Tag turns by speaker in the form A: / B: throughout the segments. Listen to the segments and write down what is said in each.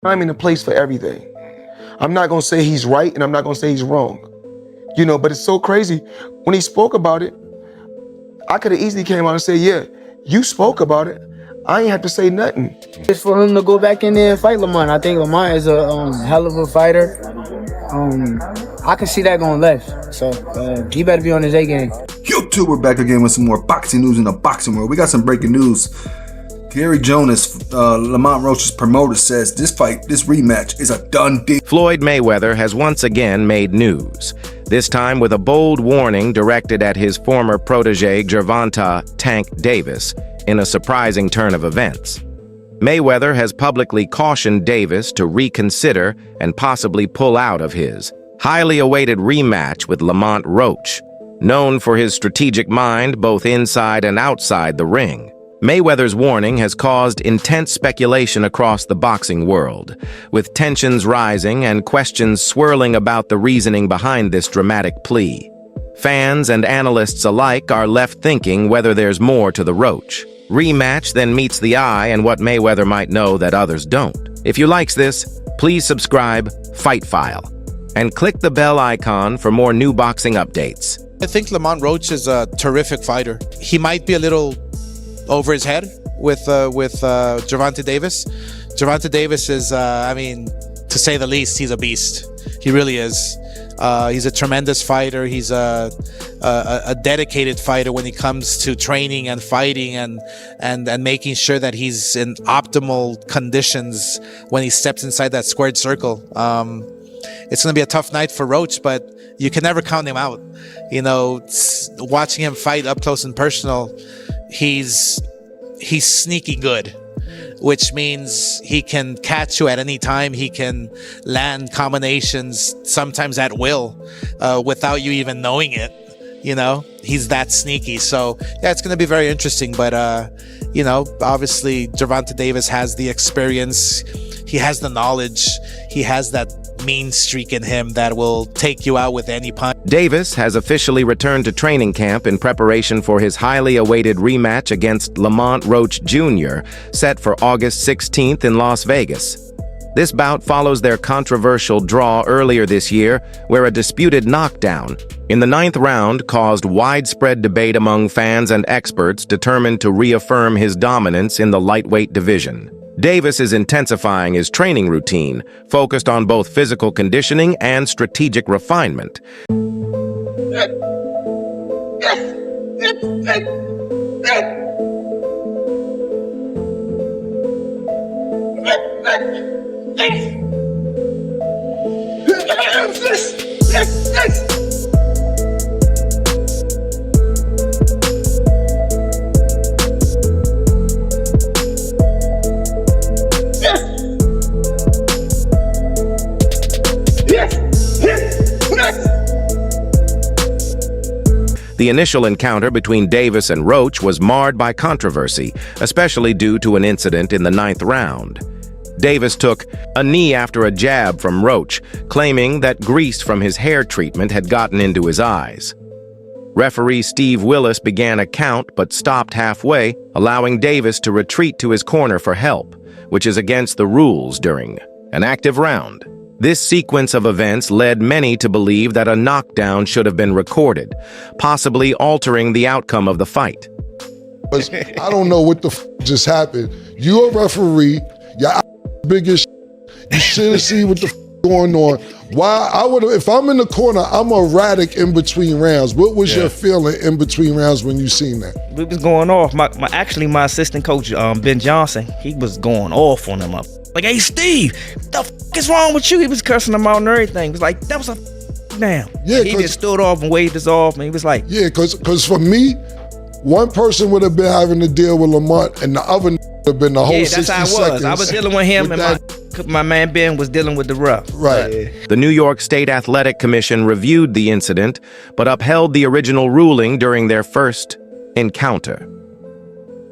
A: time and a place for everything. I'm not gonna say he's right and I'm not gonna say he's wrong. You know, but it's so crazy. When he spoke about it, I could have easily came out and said, yeah, you spoke about it. I ain't have to say nothing.
B: It's for him to go back in there and fight Lamont. I think Lamont is a hell of a fighter. I can see that going left. So he better be on his A game.
C: YouTube, we're back again with some more boxing news in the boxing world. We got some breaking news. Gary Jonas, Lamont Roach's promoter, says this rematch is a done deal.
D: Floyd Mayweather has once again made news, this time with a bold warning directed at his former protege Gervonta "Tank" Davis in a surprising turn of events. Mayweather has publicly cautioned Davis to reconsider and possibly pull out of his highly awaited rematch with Lamont Roach, known for his strategic mind both inside and outside the ring. Mayweather's warning has caused intense speculation across the boxing world, with tensions rising and questions swirling about the reasoning behind this dramatic plea. Fans and analysts alike are left thinking whether there's more to the Roach rematch than meets the eye and what Mayweather might know that others don't. If you likes this, please subscribe, Fight File, and click the bell icon for more new boxing updates.
E: I think Lamont Roach is a terrific fighter. He might be a little over his head with Gervonta Davis. Gervonta Davis is, I mean, to say the least, he's a beast. He really is. He's a tremendous fighter. He's a dedicated fighter when it comes to training and fighting and making sure that he's in optimal conditions when he steps inside that squared circle. It's going to be a tough night for Roach, but you can never count him out. You know, watching him fight up close and personal, he's sneaky good, which means he can catch you at any time. He can land combinations sometimes at will without you even knowing it. You know, he's that sneaky. So yeah, it's going to be very interesting. But you know, obviously Gervonta Davis has the experience. He has the knowledge. He has that mean streak in him that will take you out with any punch.
D: Davis has officially returned to training camp in preparation for his highly awaited rematch against Lamont Roach Jr., set for August 16th in Las Vegas. This bout follows their controversial draw earlier this year, where a disputed knockdown in the 9th round caused widespread debate among fans and experts determined to reaffirm his dominance in the lightweight division. Davis is intensifying his training routine, focused on both physical conditioning and strategic refinement. The initial encounter between Davis and Roach was marred by controversy, especially due to an incident in the 9th round. Davis took a knee after a jab from Roach, claiming that grease from his hair treatment had gotten into his eyes. Referee Steve Willis began a count but stopped halfway, allowing Davis to retreat to his corner for help, which is against the rules during an active round. This sequence of events led many to believe that a knockdown should have been recorded, possibly altering the outcome of the fight.
F: I don't know what the just happened. You're a referee, your biggest you should have seen what the going on. Why I would have, if I'm in the corner, I'm erratic in between rounds. What was your feeling in between rounds when you seen that?
G: We was going off. My assistant coach, Ben Johnson, he was going off on him. Like, hey, Steve, what the f is wrong with you? He was cursing him out and everything. He was like, that was a damn. Yeah, he just stood off and waved us off, and he was like,
F: yeah, because for me, one person would have been having to deal with Lamont, and the other would have been the whole 60 seconds.
G: Yeah, that's how it was. I was dealing with him, and my man Ben was dealing with the rough.
F: Right.
D: The New York State Athletic Commission reviewed the incident, but upheld the original ruling during their first encounter.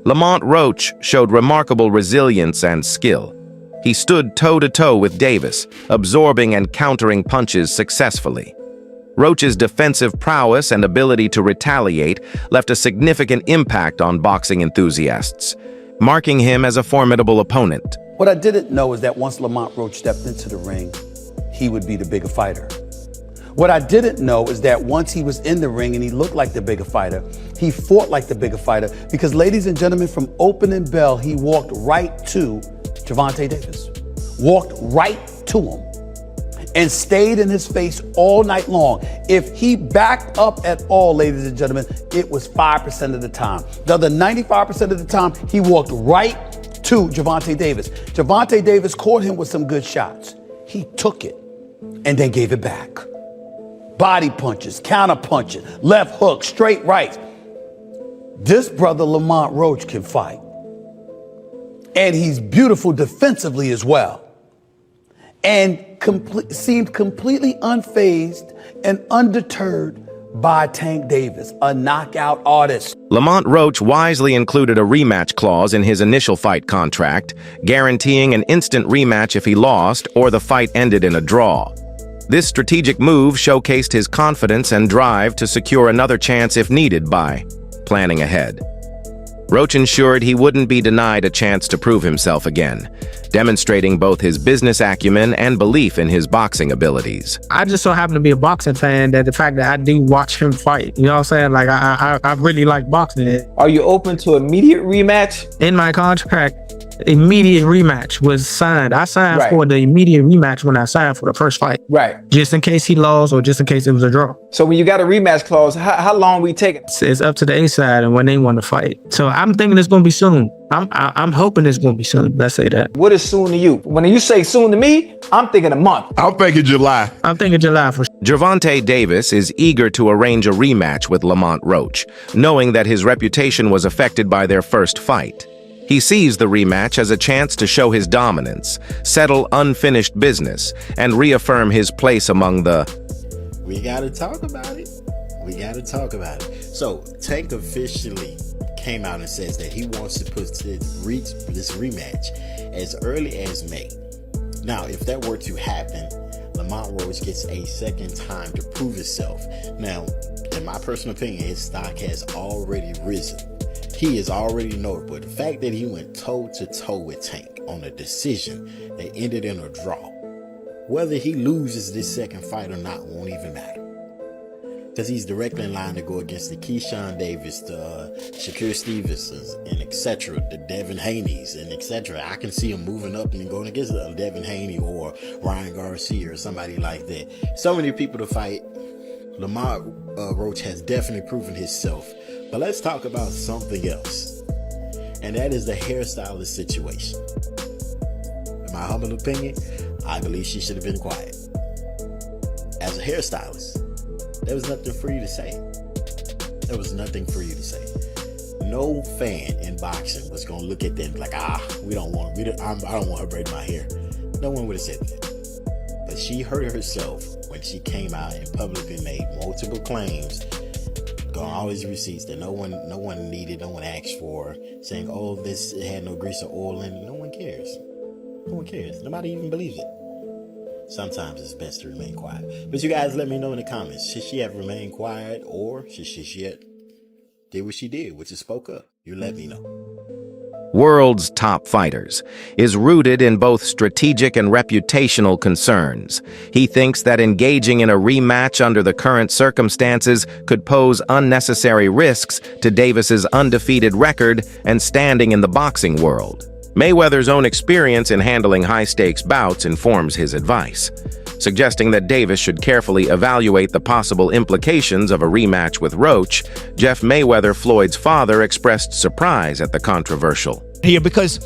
D: Lamont Roach showed remarkable resilience and skill. He stood toe-to-toe with Davis, absorbing and countering punches successfully. Roach's defensive prowess and ability to retaliate left a significant impact on boxing enthusiasts. marking him as a formidable opponent.
H: What I didn't know is that once Lamont Roach stepped into the ring, he would be the bigger fighter. What I didn't know is that once he was in the ring and he looked like the bigger fighter, he fought like the bigger fighter, because ladies and gentlemen, from opening bell, he walked right to Gervonta Davis. Walked right to him and stayed in his face all night long. If he backed up at all, ladies and gentlemen, it was 5% of the time. The other 95% of the time, he walked right to Gervonta Davis. Gervonta Davis caught him with some good shots. He took it and then gave it back. Body punches, counter punches, left hook, straight rights. This brother Lamont Roach can fight. And he's beautiful defensively as well. And seemed completely unfazed and undeterred by Tank Davis, a knockout artist.
D: Lamont Roach wisely included a rematch clause in his initial fight contract, guaranteeing an instant rematch if he lost or the fight ended in a draw. This strategic move showcased his confidence and drive to secure another chance if needed by planning ahead. Roach ensured he wouldn't be denied a chance to prove himself again, demonstrating both his business acumen and belief in his boxing abilities.
B: I just so happen to be a boxing fan that the fact that I do watch him fight, you know what I'm saying? Like, I really like boxing.
I: Are you open to immediate rematch?
B: In my contract, immediate rematch was signed. I signed for the immediate rematch when I signed for the first fight.
I: Right.
B: Just in case he lost or just in case it was a draw.
I: So when you got a rematch clause, how long we taking?
B: It's up to the A side and when they want to fight. So I'm thinking it's going to be soon. I'm hoping it's going to be soon. Let's say that.
I: What is soon to you? When you say soon to me, I'm thinking a month.
J: I'm thinking July.
B: I'm thinking July for sure.
D: Gervonta Davis is eager to arrange a rematch with Lamont Roach, knowing that his reputation was affected by their first fight. He sees the rematch as a chance to show his dominance, settle unfinished business, and reaffirm his place among the...
K: We gotta talk about it. We gotta talk about it. So, Tank officially came out and says that he wants to reach this rematch as early as May. Now, if that were to happen, Lamont Roach gets a second time to prove himself. Now, in my personal opinion, his stock has already risen. He is already notable. But the fact that he went toe-to-toe with Tank on a decision that ended in a draw, whether he loses this second fight or not won't even matter. Because he's directly in line to go against the Keyshawn Davis, the Shakur Stevensons, and etc., the Devin Haney's, and etc. I can see him moving up and going against Devin Haney or Ryan Garcia or somebody like that. So many people to fight. Lamont Roach has definitely proven himself. But let's talk about something else. And that is the hairstylist situation. In my humble opinion, I believe she should have been quiet. As a hairstylist, there was nothing for you to say. There was nothing for you to say. No fan in boxing was going to look at them like, I don't want her braiding my hair. No one would have said that. But she hurt herself when she came out and publicly made multiple claims, got all these receipts that no one needed, no one asked for, saying, oh, this had no grease or oil in it. No one cares. No one cares. Nobody even believes it. Sometimes it's best to remain quiet. But you guys let me know in the comments. Should she have remained quiet, or should she have did what she did, which is spoke up? You let me know.
D: World's top fighters, is rooted in both strategic and reputational concerns. He thinks that engaging in a rematch under the current circumstances could pose unnecessary risks to Davis's undefeated record and standing in the boxing world. Mayweather's own experience in handling high-stakes bouts informs his advice, suggesting that Davis should carefully evaluate the possible implications of a rematch with Roach. Jeff Mayweather, Floyd's father, expressed surprise at the controversial.
L: Here, because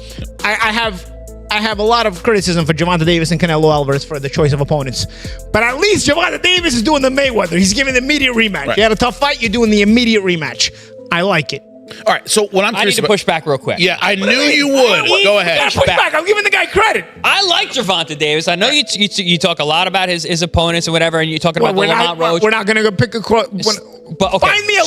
L: I have a lot of criticism for Gervonta Davis and Canelo Alvarez for the choice of opponents. But at least Gervonta Davis is doing the Mayweather. He's giving the immediate rematch.
M: Right.
L: You had a tough fight, you're doing the immediate rematch. I like it.
M: All right, so what I'm
N: I need to push back real quick.
M: Yeah, I knew you would. Go ahead.
L: Push back. I'm giving the guy credit.
N: I like Gervonta Davis. I know you talk a lot about his opponents and whatever, and you're talking about Lamont Roach.
L: We're not going to go pick a
N: but okay,
L: find me a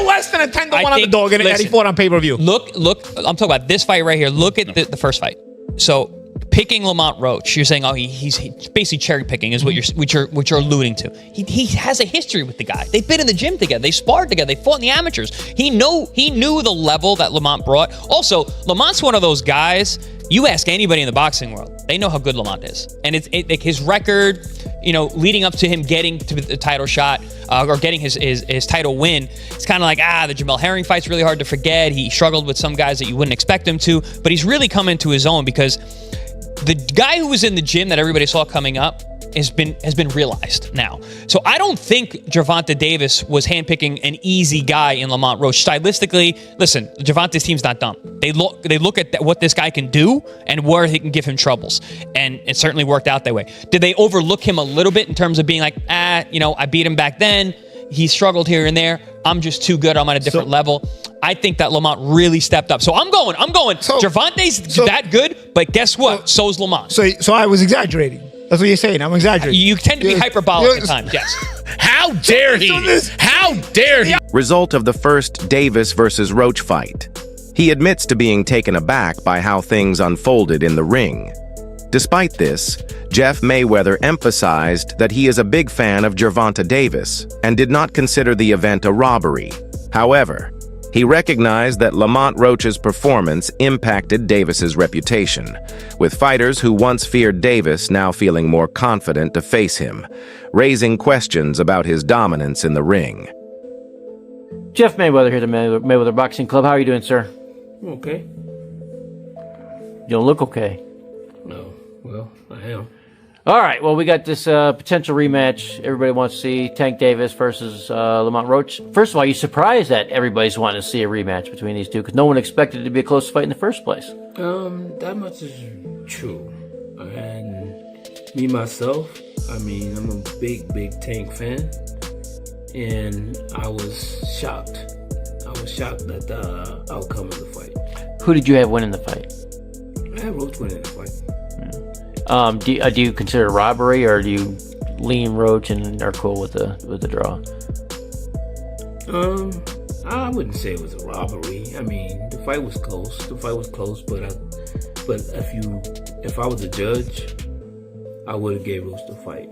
L: less than a 10-1 underdog and he fought on pay-per-view.
N: Look, I'm talking about this fight right here. Look at the first fight. So picking Lamont Roach. You're saying, oh, he's basically cherry picking is what you're alluding to. He has a history with the guy. They've been in the gym together. They sparred together. They fought in the amateurs. He knew the level that Lamont brought. Also, Lamont's one of those guys. You ask anybody in the boxing world, they know how good Lamont is, and it's his record, leading up to him getting to the title shot or getting his title win. It's kind of like the Jamel Herring fight's really hard to forget. He struggled with some guys that you wouldn't expect him to, but he's really come into his own because the guy who was in the gym that everybody saw coming up has been realized now. So I don't think Gervonta Davis was handpicking an easy guy in Lamont Roach. Stylistically, listen, Gervonta's team's not dumb. They look at what this guy can do and where he can give him troubles, and it certainly worked out that way. Did they overlook him a little bit in terms of being like, I beat him back then. He struggled here and there. I'm just too good. I'm on a different level. I think that Lamont really stepped up. So I'm going. Gervonta's that good, but guess what? So's Lamont.
L: So I was exaggerating. That's what you're saying. I'm exaggerating.
N: You tend to be hyperbolic at times, yes.
M: How dare he? How dare he?
D: Result of the first Davis versus Roach fight. He admits to being taken aback by how things unfolded in the ring. Despite this, Jeff Mayweather emphasized that he is a big fan of Gervonta Davis and did not consider the event a robbery. However, he recognized that Lamont Roach's performance impacted Davis's reputation, with fighters who once feared Davis now feeling more confident to face him, raising questions about his dominance in the ring.
J: Jeff Mayweather here at the Mayweather Boxing Club. How are you doing, sir?
O: Okay.
J: You don't look okay.
O: No. Well, I am.
J: All right. Well, we got this potential rematch. Everybody wants to see Tank Davis versus Lamont Roach. First of all, you surprised that everybody's wanting to see a rematch between these two because no one expected it to be a close fight in the first place.
O: That much is true. And me myself, I'm a big Tank fan, and I was shocked. I was shocked at the outcome of the fight.
J: Who did you have winning the fight?
O: I had Roach winning the fight.
J: Do you consider it robbery, or do you lean Roach and are cool with the draw?
O: I wouldn't say it was a robbery. The fight was close. But if I was a judge, I would have gave Roach the fight.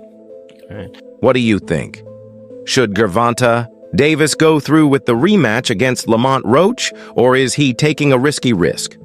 J: All right.
D: What do you think? Should Gervonta Davis go through with the rematch against Lamont Roach, or is he taking a risky risk?